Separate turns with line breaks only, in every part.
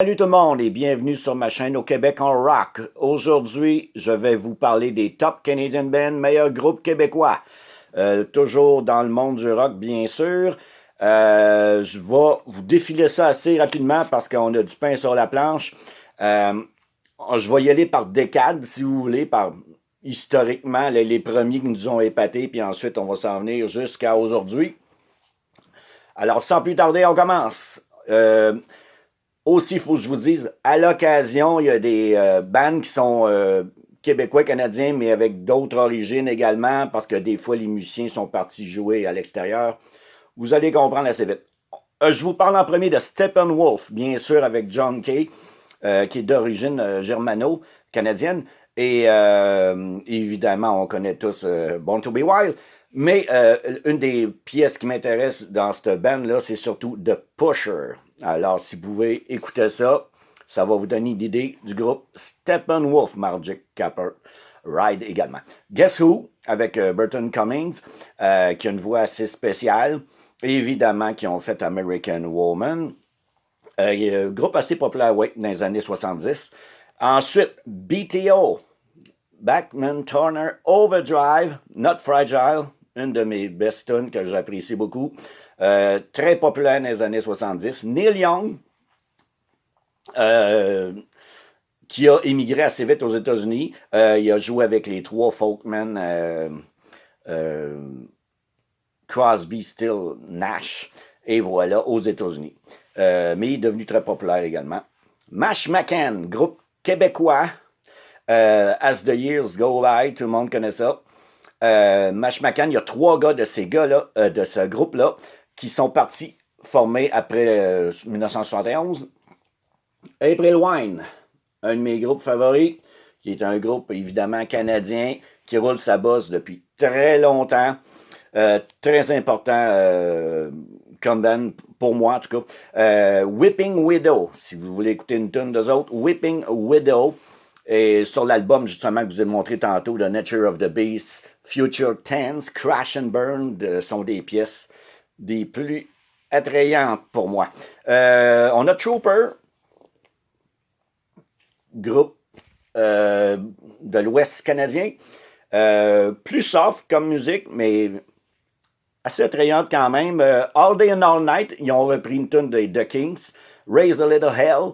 Salut tout le monde et bienvenue sur ma chaîne Au Québec en rock. Aujourd'hui, je vais vous parler des top Canadian Band, meilleurs groupes québécois. Toujours dans le monde du rock, bien sûr. Je vais vous défiler ça assez rapidement parce qu'on a du pain sur la planche. Je vais y aller par décade, si vous voulez, par historiquement les premiers qui nous ont épatés, puis ensuite on va s'en venir jusqu'à aujourd'hui. Alors, sans plus tarder, on commence. Aussi, il faut que je vous dise, à l'occasion, il y a des bands qui sont québécois, canadiens, mais avec d'autres origines également, parce que des fois, les musiciens sont partis jouer à l'extérieur. Vous allez comprendre assez vite. Je vous parle en premier de Steppenwolf, bien sûr, avec John Kay, qui est d'origine germano-canadienne. Et évidemment, on connaît tous Born to be Wild. Mais une des pièces qui m'intéresse dans cette band-là, c'est surtout The Pusher. Alors, si vous pouvez écouter ça, ça va vous donner une idée du groupe Steppenwolf, Margit Capper Ride également. Guess Who, avec Burton Cummings, qui a une voix assez spéciale. Évidemment, qui ont fait American Woman. Il y a un groupe assez populaire, oui, dans les années 70. Ensuite, BTO, Backman Turner Overdrive, Not Fragile, une de mes best tunes que j'apprécie beaucoup. Très populaire dans les années 70. Neil Young, qui a émigré assez vite aux États-Unis. Il a joué avec les trois Folkmen, Crosby, Still, Nash, et voilà, aux États-Unis. Mais il est devenu très populaire également. Mash McCann, groupe québécois, As the Years Go By, tout le monde connaît ça. Mash McCann, il y a trois gars de ces gars-là, de ce groupe-là, qui sont partis formés après 1971. April Wine, un de mes groupes favoris, qui est un groupe évidemment canadien, qui roule sa bosse depuis très longtemps. Très important comme band, pour moi en tout cas. Whipping Widow, si vous voulez écouter une tune d'eux autres. Whipping Widow. Et sur l'album, justement, que je vous ai montré tantôt, The Nature of the Beast, Future Tense, Crash and Burn, sont des pièces des plus attrayantes pour moi. On a Trooper, groupe de l'Ouest canadien. Plus soft comme musique, mais assez attrayante quand même. All Day and All Night, ils ont repris une tune de The Kings. Raise a Little Hell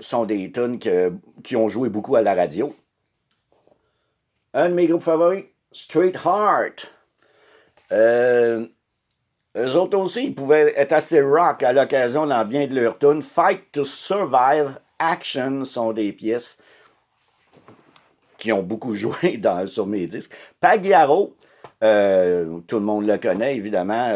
sont des tunes qui ont joué beaucoup à la radio. Un de mes groupes favoris, Street Heart. Eux autres aussi, ils pouvaient être assez rock à l'occasion dans bien de leurs tunes. Fight to Survive, Action sont des pièces qui ont beaucoup joué sur mes disques. Pagliaro, tout le monde le connaît, évidemment.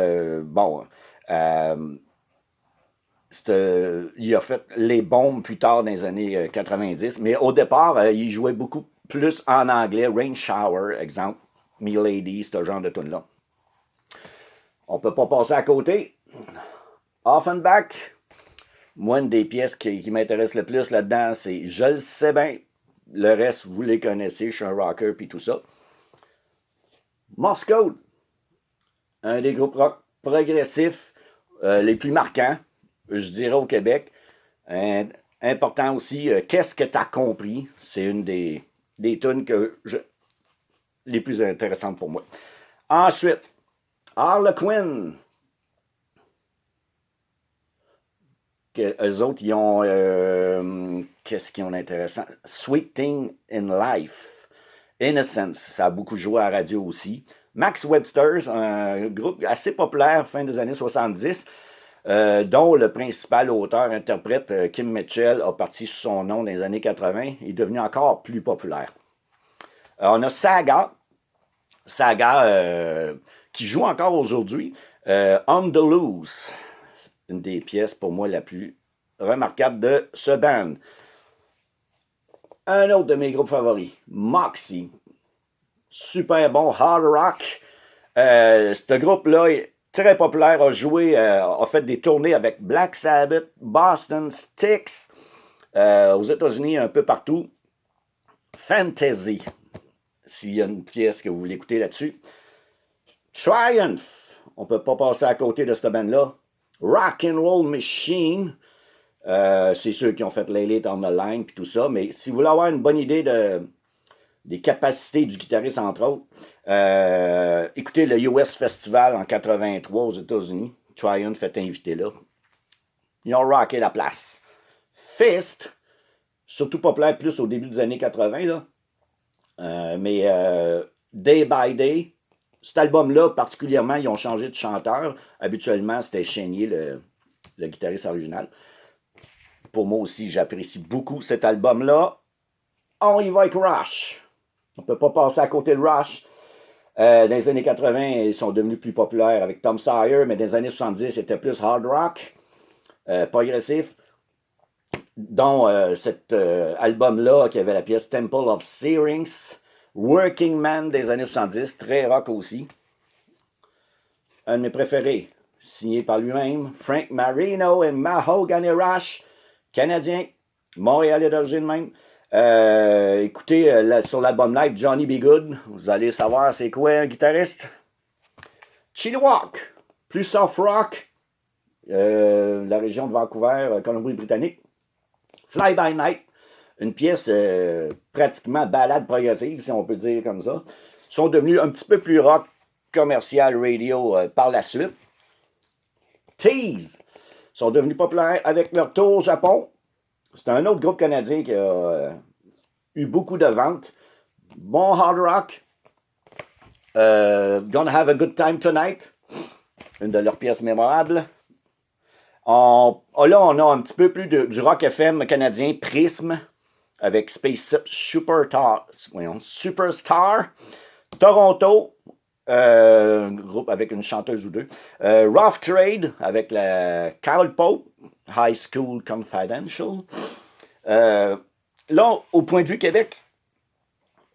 Il a fait les bombes plus tard dans les années 90, mais au départ, il jouait beaucoup plus en anglais. Rain Shower, exemple, Me Lady, ce genre de tune-là. On peut pas passer à côté. Offenbach, moi, une des pièces qui m'intéresse le plus là-dedans, c'est Je le sais bien. Le reste, vous les connaissez, je suis un rocker puis tout ça. Morse Code, un des groupes rock progressifs les plus marquants, je dirais, au Québec. Important aussi, Qu'est-ce que t'as compris? C'est une des tunes les plus intéressantes pour moi. Ensuite, Harlequin. Eux autres, ils ont... qu'est-ce qu'ils ont d'intéressant? Sweet Thing in Life. Innocence, ça a beaucoup joué à la radio aussi. Max Webster's, un groupe assez populaire fin des années 70, dont le principal auteur-interprète, Kim Mitchell, a parti sous son nom dans les années 80. Il est devenu encore plus populaire. On a Saga, qui joue encore aujourd'hui. On the Loose, une des pièces pour moi la plus remarquable de ce band. Un autre de mes groupes favoris, Moxie. Super bon hard rock. Ce groupe-là est très populaire, a fait des tournées avec Black Sabbath, Boston, Styx, aux États-Unis, un peu partout. Fantasy, s'il y a une pièce que vous voulez écouter là-dessus. Triumph, on peut pas passer à côté de cette band-là. Rock and Roll Machine, C'est ceux qui ont fait Lay It on the Line et tout ça. Mais si vous voulez avoir une bonne idée des capacités du guitariste, entre autres, écoutez le US Festival en 83 aux États-Unis. Triumph est invité là. Ils ont rocké la place. Fist, surtout populaire plus au début des années 80, là. Mais Day by Day, cet album-là, particulièrement, ils ont changé de chanteur. Habituellement, c'était Chénier, le guitariste original. Pour moi aussi, j'apprécie beaucoup cet album-là. On y va avec Rush. On ne peut pas passer à côté de Rush. Dans les années 80, ils sont devenus plus populaires avec Tom Sawyer, mais dans les années 70, c'était plus hard rock, progressif. Dont cet album-là, qui avait la pièce Temple of Syrinx, Working Man des années 70, très rock aussi. Un de mes préférés, signé par lui-même, Frank Marino et Mahogany Rush, Canadien, Montréalais d'origine même. Écoutez, sur l'album live Johnny B. Good, vous allez savoir c'est quoi un guitariste. Chilliwack, plus soft rock, la région de Vancouver, Colombie-Britannique. Fly by Night, une pièce pratiquement balade progressive, si on peut dire comme ça. Ils sont devenus un petit peu plus rock commercial radio par la suite. Tease sont devenus populaires avec leur tour au Japon. C'est un autre groupe canadien qui a eu beaucoup de ventes. Bon hard rock. Gonna Have a Good Time Tonight. Une de leurs pièces mémorables. Là, on a un petit peu plus du rock FM canadien, Prism, avec Space Superstar. Toronto, groupe avec une chanteuse ou deux. Rough Trade, avec la Carol Pope, High School Confidential. Là, au point de vue Québec,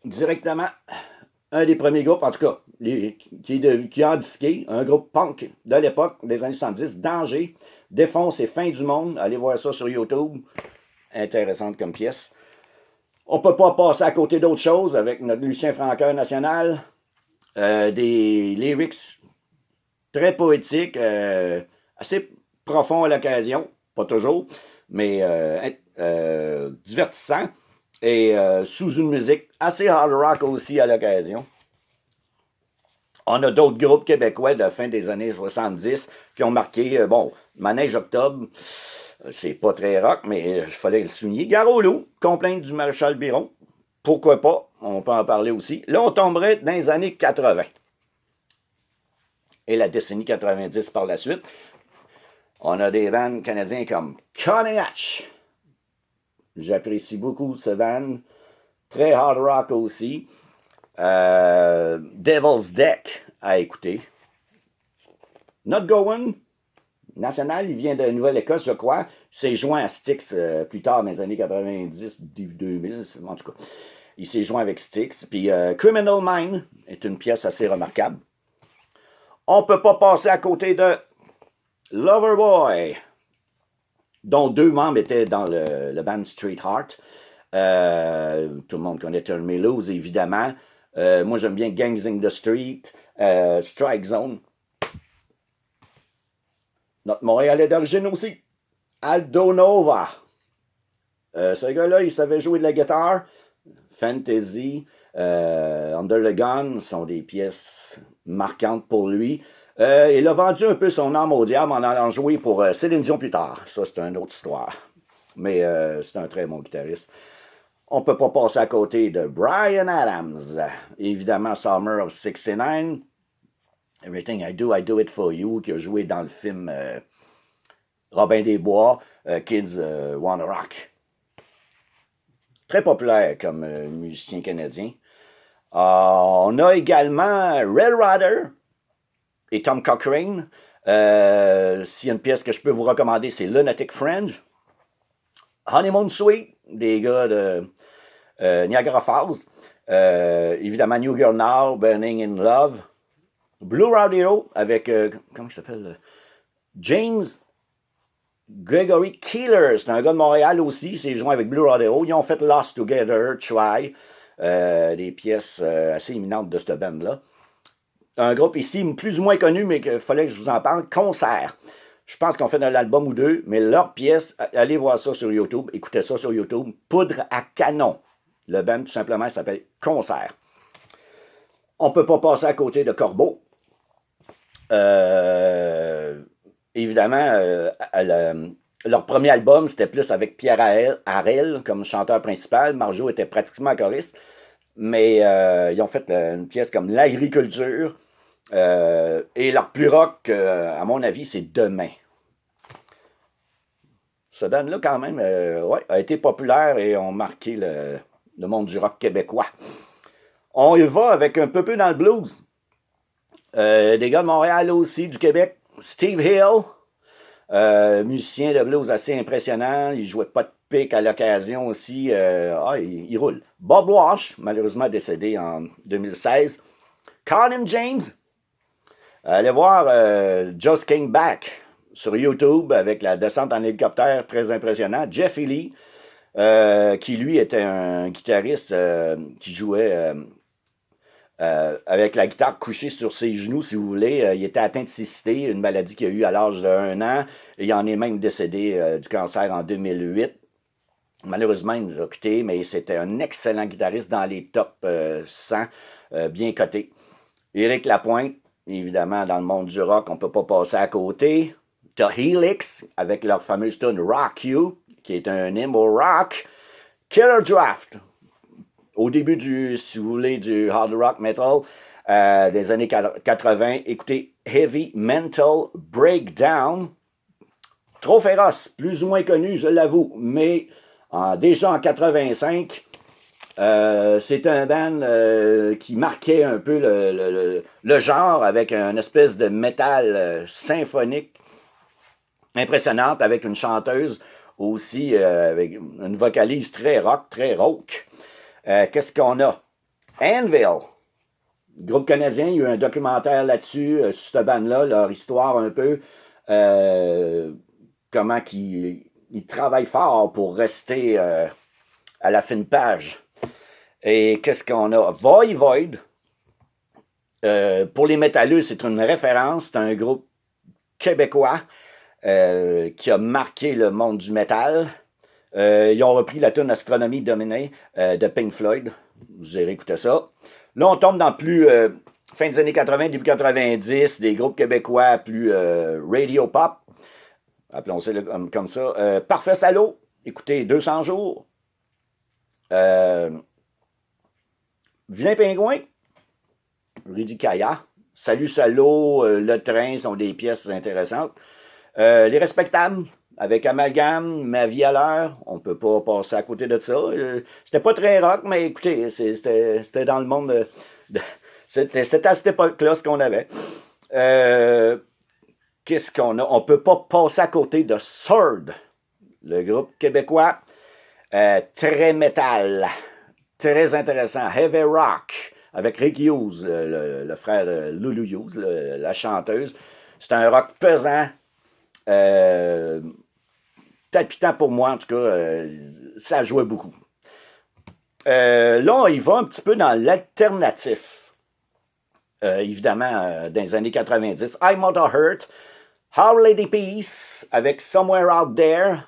directement, un des premiers groupes, en tout cas, qui a disqué, un groupe punk de l'époque, des années 70, Danger, Défonce et Fin du Monde. Allez voir ça sur YouTube. Intéressante comme pièce. On ne peut pas passer à côté d'autres choses avec notre Lucien Francoeur national. Des lyrics très poétiques, assez profonds à l'occasion. Pas toujours, mais divertissants. Et sous une musique assez hard rock aussi à l'occasion. On a d'autres groupes québécois de la fin des années 70 qui ont marqué, Manège Octobre, c'est pas très rock, mais il fallait le souligner. Gare au loup, Complainte du maréchal Biron, pourquoi pas, on peut en parler aussi. Là, on tomberait dans les années 80. Et la décennie 90 par la suite. On a des bands canadiens comme Coney Hatch. J'apprécie beaucoup ce band. Très hard rock aussi. Devil's Deck à écouter. Not Going, national, il vient de Nouvelle-Écosse, je crois. Il s'est joint à Styx plus tard dans les années 90, début 2000, en tout cas. Il s'est joint avec Styx. Puis Criminal Mind est une pièce assez remarquable. On ne peut pas passer à côté de Loverboy, dont deux membres étaient dans le band Street Heart. Tout le monde connaît Turn Me Loose, évidemment. Moi, j'aime bien Gangs in the Street, Strike Zone. Notre Montréalais d'origine aussi, Aldo Nova. Ce gars-là, il savait jouer de la guitare. Fantasy, Under the Gun sont des pièces marquantes pour lui. Il a vendu un peu son âme au diable en allant jouer pour Céline Dion plus tard. Ça, c'est une autre histoire. Mais c'est un très bon guitariste. On ne peut pas passer à côté de Bryan Adams. Évidemment, Summer of 69. Everything I Do It For You, qui a joué dans le film Robin des Bois, Kids Wanna Rock. Très populaire comme musicien canadien. On a également Red Rider et Tom Cochrane. S'il y a une pièce que je peux vous recommander, c'est Lunatic Fringe. Honeymoon Suite, des gars de Niagara Falls. Évidemment, New Girl Now, Burning in Love. Blue Radio avec, comment il s'appelle? James Gregory Keeler. C'est un gars de Montréal aussi. Il s'est joint avec Blue Radio. Ils ont fait Lost Together, Try. Des pièces assez éminentes de cette band-là. Un groupe ici plus ou moins connu, mais qu'il fallait que je vous en parle. Concert. Je pense qu'on fait un album ou deux, mais leur pièce, allez voir ça sur YouTube, écoutez ça sur YouTube, Poudre à canon. Le band, tout simplement, s'appelle Concert. On ne peut pas passer à côté de Corbeau. Évidemment, leur premier album, c'était plus avec Pierre Harel comme chanteur principal. Marjo était pratiquement choriste. Mais ils ont fait une pièce comme L'agriculture. Et leur plus rock, à mon avis, c'est Demain. Ce band-là, quand même, ouais, a été populaire et ont marqué le monde du rock québécois. On y va avec un peu dans le blues. Des gars de Montréal aussi, du Québec. Steve Hill, musicien de blues assez impressionnant. Il jouait pas de pique à l'occasion aussi. Il roule. Bob Walsh, malheureusement décédé en 2016. Colin James. Allez voir Just Came Back sur YouTube avec la descente en hélicoptère, très impressionnant. Jeff Ely, qui lui était un guitariste qui jouait avec la guitare couchée sur ses genoux, si vous voulez. Il était atteint de cécité, une maladie qu'il a eue à l'âge de 1 an. Et il en est même décédé du cancer en 2008. Malheureusement, il nous a quittés, mais c'était un excellent guitariste dans les top 100, bien coté. Éric Lapointe, évidemment, dans le monde du rock, on ne peut pas passer à côté. T'as Helix, avec leur fameuse tune Rock You, qui est un hymne au rock. Killer Draft, au début si vous voulez, du hard rock metal des années 80. Écoutez, Heavy Mental Breakdown. Trop féroce, plus ou moins connu, je l'avoue, mais déjà en 85, c'est un band qui marquait un peu le genre avec une espèce de métal symphonique impressionnante avec une chanteuse aussi avec une vocalise très rock, très rauque. Qu'est-ce qu'on a? Anvil, groupe canadien, il y a eu un documentaire là-dessus, sur cette bande-là, leur histoire un peu, comment ils travaillent fort pour rester à la fine page. Et qu'est-ce qu'on a? Voivod, pour les métalleux, c'est une référence, c'est un groupe québécois qui a marqué le monde du métal. Ils ont repris la tune Astronomie Dominée de Pink Floyd. Vous irez écouter ça. Là, on tombe dans plus fin des années 80, début 90, des groupes québécois plus radio pop. Appelons-ça comme ça. Parfait Salaud. Écoutez, 200 jours. Vilain Pingouin. Rudy Kaya. Salut Salaud. Le Train sont des pièces intéressantes. Les Respectables. Avec Amalgame, Ma vie à l'heure, on ne peut pas passer à côté de ça. C'était pas très rock, mais écoutez, c'était dans le monde c'était à cette époque-là ce qu'on avait. Qu'est-ce qu'on a? On ne peut pas passer à côté de Sword, le groupe québécois. Très métal, très intéressant. Heavy rock, avec Rick Hughes, le frère de Lulu Hughes, la chanteuse. C'est un rock pesant. Palpitant pour moi, en tout cas, ça jouait beaucoup. Là, il va un petit peu dans l'alternatif. Évidemment, dans les années 90. I'm Not a Hurt, Our Lady Peace, avec Somewhere Out There.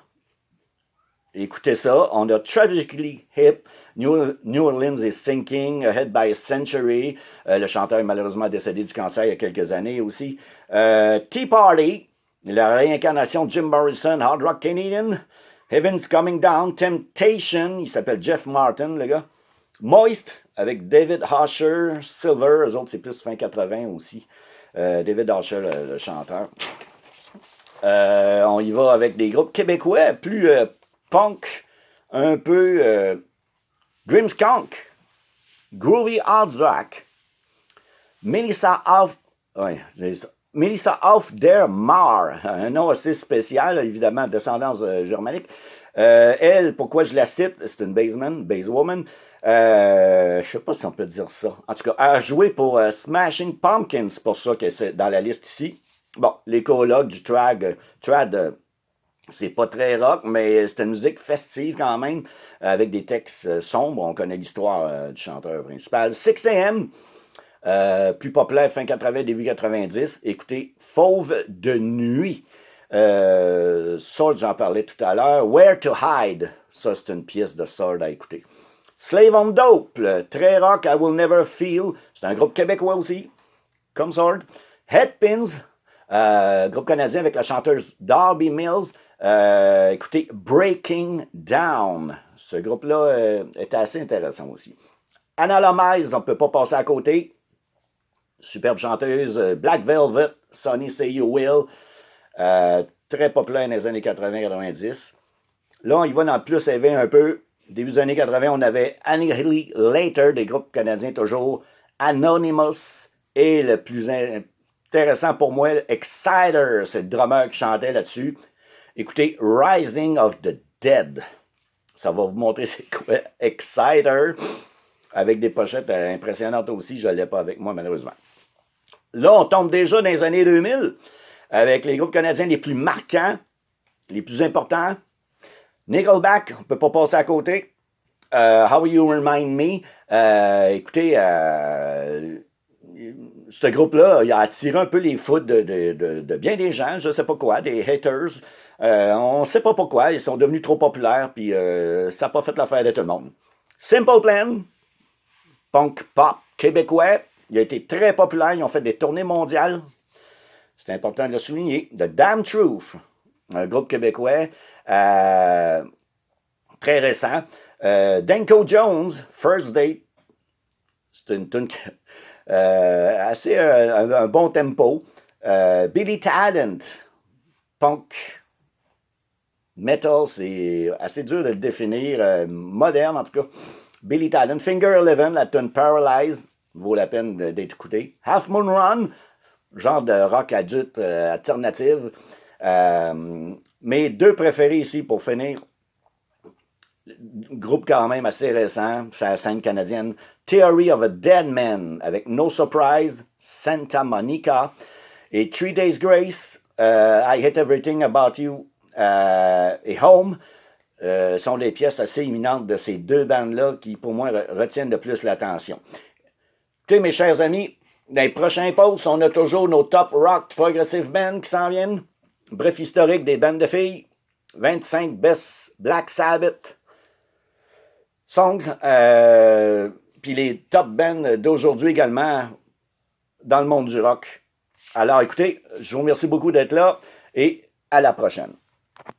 Écoutez ça. On a Tragically Hip, New Orleans is Sinking, Ahead by a Century. Le chanteur est malheureusement décédé du cancer il y a quelques années aussi. Tea Party, la réincarnation de Jim Morrison, Hard Rock Canadian. Heaven's Coming Down, Temptation, il s'appelle Jeff Martin, le gars. Moist, avec David Hosher, Silver, eux autres c'est plus fin 80 aussi. David Hosher, le chanteur. On y va avec des groupes québécois, plus punk, un peu Grimmskunk, Groovy Oddsrack, Melissa Auf der Mar, un nom assez spécial, évidemment, descendance germanique. Elle, pourquoi je la cite, c'est une basswoman. Je ne sais pas si on peut dire ça. En tout cas, elle a joué pour Smashing Pumpkins, c'est pour ça que c'est dans la liste ici. Bon, les colocs du trad, c'est pas très rock, mais c'est une musique festive quand même, avec des textes sombres. On connaît l'histoire du chanteur principal. 6am. Plus populaire fin 80, début 90. Écoutez, Fauve de nuit. Sword, j'en parlais tout à l'heure. Where to Hide, ça c'est une pièce de Sword à écouter. Slave on Dope, très rock, I Will Never Feel, c'est un groupe québécois aussi, comme Sword. Headpins, groupe canadien avec la chanteuse Darby Mills. Écoutez, Breaking Down, ce groupe-là était assez intéressant aussi. Analyze, on ne peut pas passer à côté. Superbe chanteuse, Black Velvet, Sonny Say You Will, très populaire dans les années 80-90. Là, on y va dans le plus élevé un peu. Début des années 80, on avait Annihilator, des groupes canadiens toujours, Anonymous, et le plus intéressant pour moi, Exciter, c'est le drummer qui chantait là-dessus. Écoutez, Rising of the Dead. Ça va vous montrer c'est quoi Exciter, avec des pochettes impressionnantes aussi, je ne l'ai pas avec moi malheureusement. Là, on tombe déjà dans les années 2000, avec les groupes canadiens les plus marquants, les plus importants. Nickelback, on ne peut pas passer à côté. How You Remind Me. Écoutez, ce groupe-là, il a attiré un peu les foudres de bien des gens, je ne sais pas quoi, des haters. On ne sait pas pourquoi, ils sont devenus trop populaires, puis ça n'a pas fait l'affaire de tout le monde. Simple Plan, punk pop québécois, il a été très populaire, ils ont fait des tournées mondiales. C'est important de le souligner. The Damn Truth, un groupe québécois très récent. Danko Jones, First Date, c'est une tune assez un bon tempo. Billy Talent, punk metal, c'est assez dur de le définir, moderne en tout cas. Billy Talent, Finger Eleven, la tune Paralyzed, vaut la peine d'être écouté. Half Moon Run, genre de rock adulte alternative. Mes deux préférés ici pour finir, groupe quand même assez récent, c'est la scène canadienne, Theory of a Dead Man avec No Surprise, Santa Monica et 3 Days Grace, I Hate Everything About You et Home sont les pièces assez éminentes de ces deux bandes-là qui pour moi retiennent le plus l'attention. Écoutez mes chers amis, dans les prochains posts, on a toujours nos top rock progressive bands qui s'en viennent. Bref historique des bandes de filles. 25 best Black Sabbath songs. Puis les top bands d'aujourd'hui également dans le monde du rock. Alors écoutez, je vous remercie beaucoup d'être là et à la prochaine.